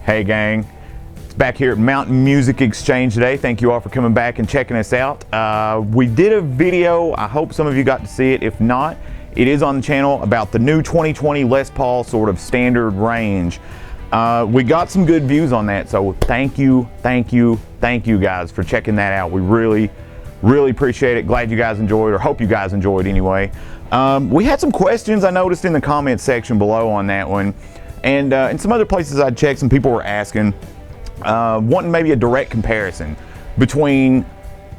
Hey gang, it's back here at Mountain Music Exchange today. Thank you all for coming back and checking us out. We did a video, I hope some of you got to see it. If not, it is on the channel about the new 2020 Les Paul sort of standard range. We got some good views on that, so thank you guys for checking that out. We really appreciate it. Glad you guys enjoyed, or hope you guys enjoyed anyway. We had some questions I noticed in the comment section below on that one, and in some other places I checked, some people were asking, wanting maybe a direct comparison between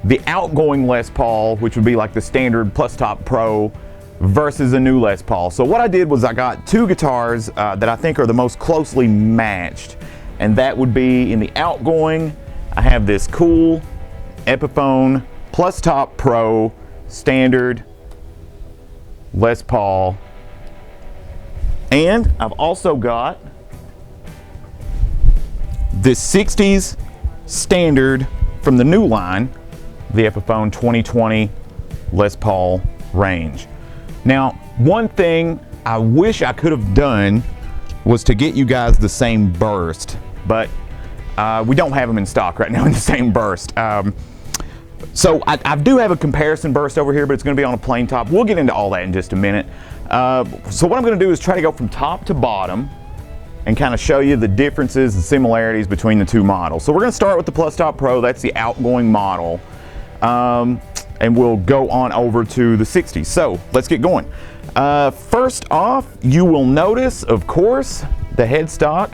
the outgoing Les Paul, which would be like the standard plus top pro, versus a new Les Paul. So what I did was I got two guitars that I think are the most closely matched, and that would be in the outgoing, I have this cool Epiphone plus top pro standard Les Paul, and I've also got this 60s standard from the new line, the Epiphone 2020 Les Paul range. Now, one thing I wish I could have done was to get you guys the same burst, but we don't have them in stock right now in the same burst. So I do have a comparison burst over here, but it's going to be on a plain top. We'll get into all that in just a minute. So what I'm going to do is try to go from top to bottom and kind of show you the differences and similarities between the two models. So we're going to start with the Plus Top Pro. That's the outgoing model. And we'll go on over to the 60s. So let's get going. First off, you will notice, of course, the headstock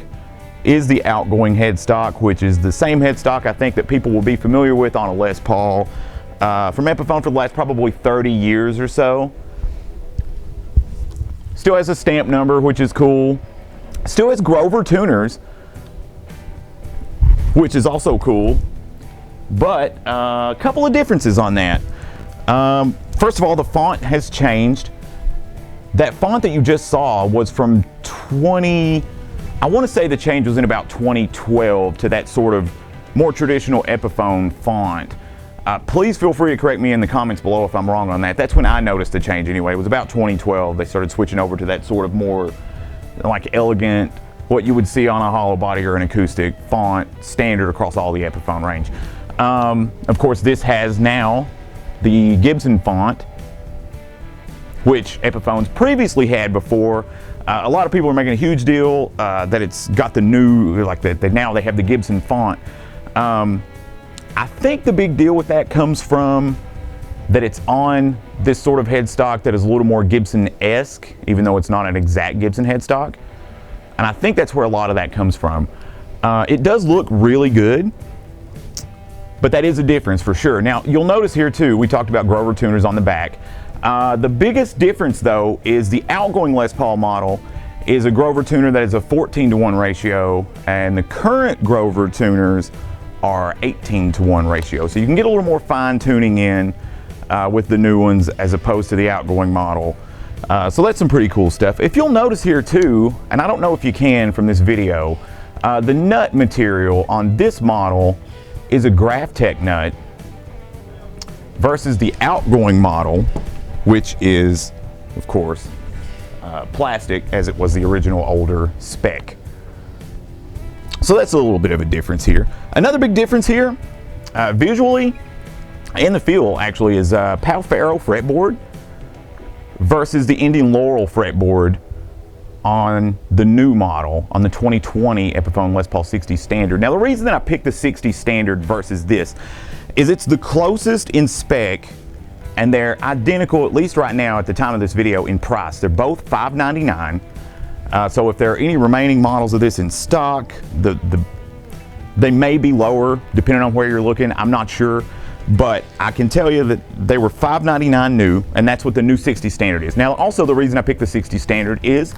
is the outgoing headstock, which is the same headstock I think that people will be familiar with on a Les Paul from Epiphone for the last probably 30 years or so. Still has a stamp number, which is cool. Still has Grover tuners, which is also cool. But a couple of differences on that. First of all, the font has changed. That font that you just saw was from I want to say the change was in about 2012 to that sort of more traditional Epiphone font. Please feel free to correct me in the comments below if I'm wrong on that. That's when I noticed the change anyway. It was about 2012. They started switching over to that sort of more like elegant, what you would see on a hollow body or an acoustic font, standard across all the Epiphone range. Of course, this has now the Gibson font, which Epiphones previously had before. A lot of people are making a huge deal that it's got the new, like that now they have the Gibson font. I think the big deal with that comes from that it's on this sort of headstock that is a little more Gibson-esque, even though it's not an exact Gibson headstock. And I think that's where a lot of that comes from. It does look really good, but that is a difference for sure. Now, you'll notice here too, we talked about Grover tuners on the back. The biggest difference though is the outgoing Les Paul model is a Grover tuner that is a 14:1 ratio, and the current Grover tuners are 18:1 ratio. So you can get a little more fine tuning in with the new ones as opposed to the outgoing model. So that's some pretty cool stuff. If you'll notice here too, and I don't know if you can from this video, the nut material on this model is a Graphtec nut versus the outgoing model, which is, of course, plastic, as it was the original older spec. So that's a little bit of a difference here. Another big difference here, visually and the feel actually, is Pal Faro fretboard versus the Indian Laurel fretboard on the new model, on the 2020 Epiphone Les Paul 60 standard. Now the reason that I picked the 60 standard versus this is it's the closest in spec, and they're identical, at least right now at the time of this video, in price. They're both $599. So if there are any remaining models of this in stock, they may be lower depending on where you're looking. I'm not sure, but I can tell you that they were $599 new, and that's what the new 60 standard is. Now also the reason I picked the 60 standard is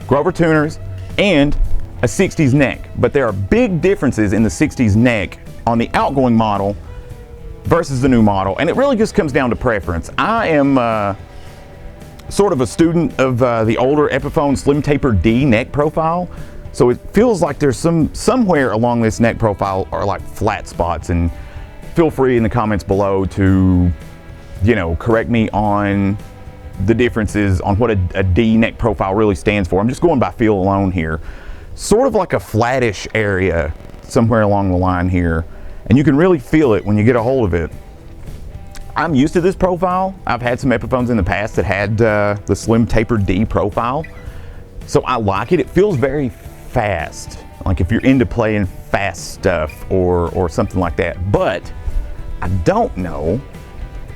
Grover tuners and a 60s neck, but there are big differences in the 60s neck on the outgoing model versus the new model, and it really just comes down to preference. I am sort of a student of the older Epiphone Slim Taper D neck profile, so it feels like there's somewhere along this neck profile are like flat spots, and feel free in the comments below to, you know, correct me on the differences on what a D neck profile really stands for. I'm just going by feel alone here. sort of like a flattish area somewhere along the line here, and you can really feel it when you get a hold of it. I'm used to this profile. I've had some Epiphones in the past that had the slim tapered D profile, so I like it. It feels very fast, like if you're into playing fast stuff or something like that. But I don't know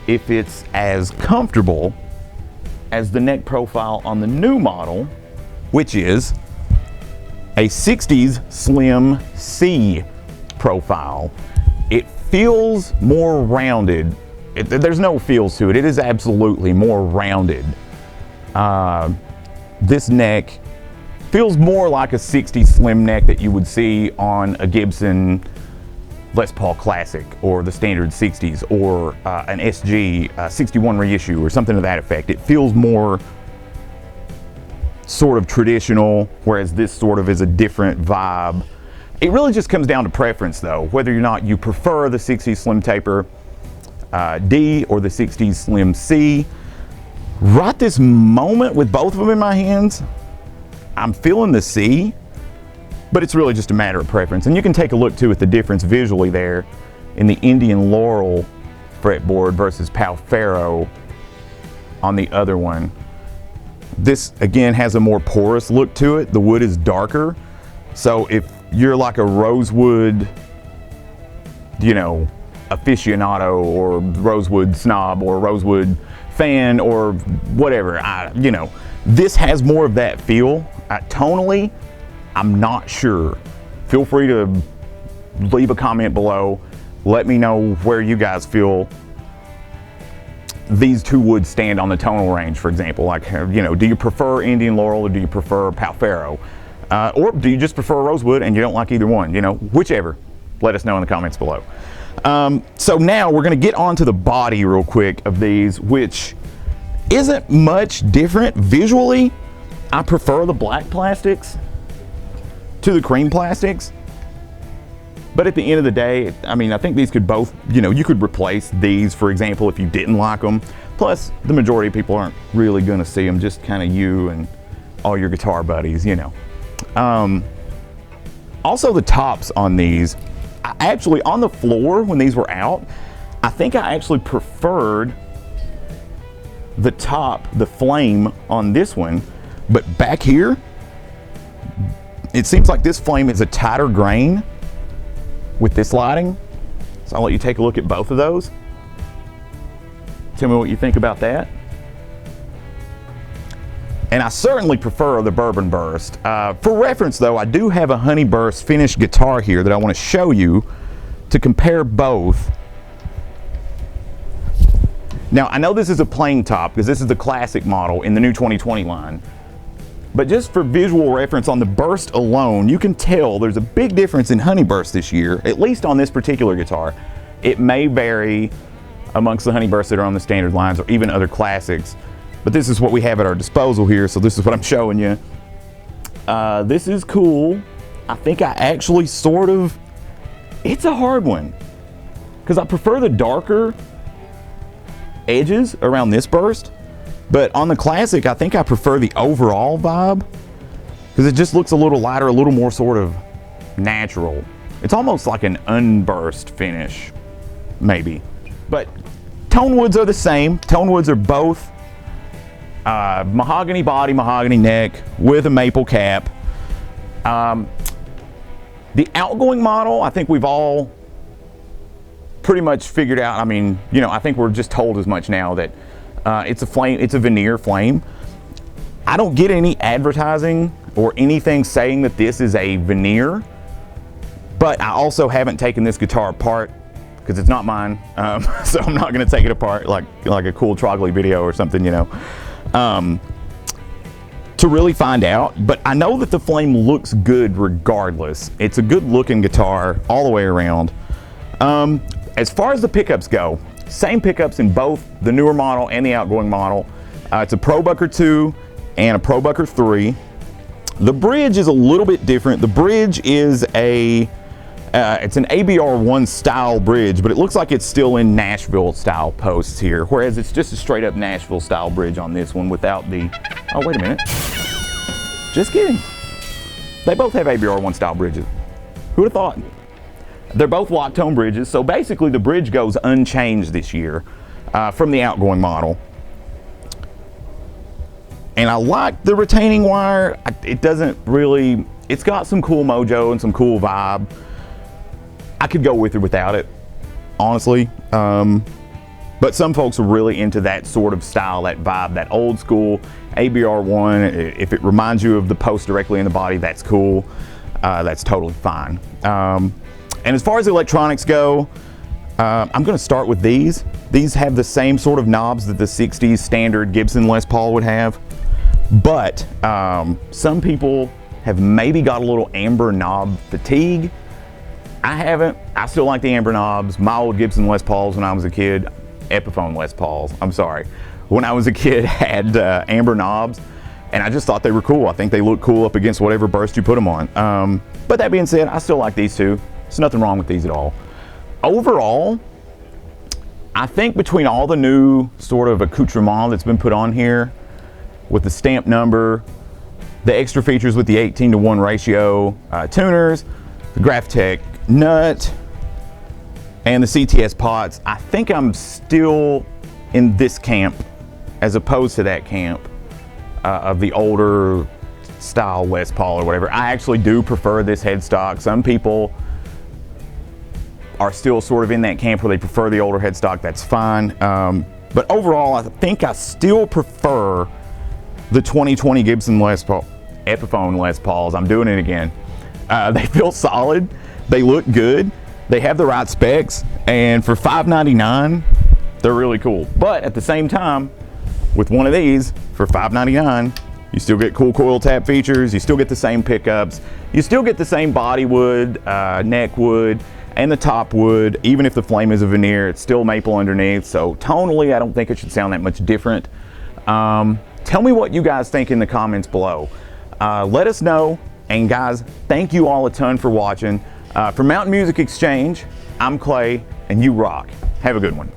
if it's as comfortable as the neck profile on the new model, which is a 60s Slim C profile. It feels more rounded. There's no feels to it. It is absolutely more rounded. This neck feels more like a 60s Slim neck that you would see on a Gibson Les Paul Classic or the standard 60s or an SG 61 reissue or something to that effect. It feels more sort of traditional, whereas this sort of is a different vibe. It really just comes down to preference though, whether or not you prefer the 60s Slim Taper D or the 60s Slim C. Right this moment, with both of them in my hands, I'm feeling the C, but it's really just a matter of preference. And you can take a look too at the difference visually there in the Indian Laurel fretboard versus Palfaro on the other one. This again has a more porous look to it. The wood is darker. So if you're like a rosewood, you know, aficionado or rosewood snob or rosewood fan or whatever, you know, this has more of that feel. Tonally, I'm not sure. Feel free to leave a comment below. Let me know where you guys feel these two would stand on the tonal range, for example. Like, you know, do you prefer Indian Laurel or do you prefer Palfaro? Or do you just prefer rosewood and you don't like either one? You know, whichever. Let us know in the comments below. So now we're going to get onto the body real quick of these, which isn't much different visually. I prefer the black plastics to the cream plastics, but at the end of the day, I mean, I think these could both, you know, you could replace these, for example, if you didn't like them. Plus, the majority of people aren't really going to see them, just kind of you and all your guitar buddies, you know. Also, the tops on these, I actually, on the floor when these were out, I think I actually preferred the top, the flame on this one, but back here, it seems like this flame is a tighter grain with this lighting. So I'll let you take a look at both of those. Tell me what you think about that. And I certainly prefer the Bourbon Burst. For reference though, I do have a Honey Burst finished guitar here that I want to show you to compare both. Now I know this is a plain top because this is the classic model in the new 2020 line. But just for visual reference on the burst alone, you can tell there's a big difference in Honey Burst this year, at least on this particular guitar. It may vary amongst the Honey Bursts that are on the standard lines or even other classics, but this is what we have at our disposal here, so this is what I'm showing you. This is cool. I think I actually sort of, it's a hard one, because I prefer the darker edges around this burst. But on the classic, I think I prefer the overall vibe because it just looks a little lighter, a little more sort of natural. It's almost like an unburst finish, maybe. But tone woods are the same. Tone woods are both mahogany body, mahogany neck with a maple cap. The outgoing model, I think we've all pretty much figured out. I mean, you know, I think we're just told as much now that it's a flame, it's a veneer flame. I don't get any advertising or anything saying that this is a veneer, but I also haven't taken this guitar apart because it's not mine, so I'm not going to take it apart like a cool Trogley video or something, you know, to really find out. But I know that the flame looks good regardless. It's a good looking guitar all the way around. As far as the pickups go, same pickups in both the newer model and the outgoing model. It's a Probucker 2 and a Probucker 3. The bridge is a little bit different. The bridge is it's an ABR1 style bridge, but it looks like it's still in Nashville style posts here, whereas it's just a straight up Nashville style bridge on this one without the, oh wait a minute, just kidding. They both have ABR1 style bridges. Who would have thought? They're both lock tone bridges, so basically the bridge goes unchanged this year from the outgoing model. And I like the retaining wire. It doesn't really, it's got some cool mojo and some cool vibe. I could go with it without it, honestly. But some folks are really into that sort of style, that vibe, that old school ABR1. If it reminds you of the post directly in the body, that's cool. That's totally fine. And as far as electronics go, I'm gonna start with these. These have the same sort of knobs that the 60s standard Gibson Les Paul would have. But some people have maybe got a little amber knob fatigue. I haven't. I still like the amber knobs. My old Gibson Les Pauls when I was a kid, Epiphone Les Pauls, I'm sorry, when I was a kid had amber knobs, and I just thought they were cool. I think they look cool up against whatever burst you put them on. But that being said, I still like these two. There's nothing wrong with these at all. Overall, I think between all the new sort of accoutrement that's been put on here, with the stamp number, the extra features with the 18:1 ratio tuners, the Graphtec nut, and the CTS pots, I think I'm still in this camp as opposed to that camp of the older style Les Paul or whatever. I actually do prefer this headstock. Some people are still sort of in that camp where they prefer the older headstock. That's fine. But overall, I think I still prefer the 2020 Gibson Les Paul, Epiphone Les Pauls. I'm doing it again. They feel solid. They look good. They have the right specs, and for $5.99, they're really cool. But at the same time, with one of these, for $5.99, you still get cool coil tap features, you still get the same pickups, you still get the same body wood, neck wood, and the top wood. Even if the flame is a veneer, it's still maple underneath, so tonally, I don't think it should sound that much different. Tell me what you guys think in the comments below. Let us know, and guys, thank you all a ton for watching. From Mountain Music Exchange, I'm Clay, and you rock. Have a good one.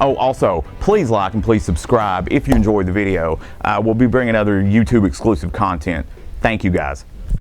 Oh, also, please like and please subscribe if you enjoyed the video. We'll be bringing other YouTube exclusive content. Thank you guys.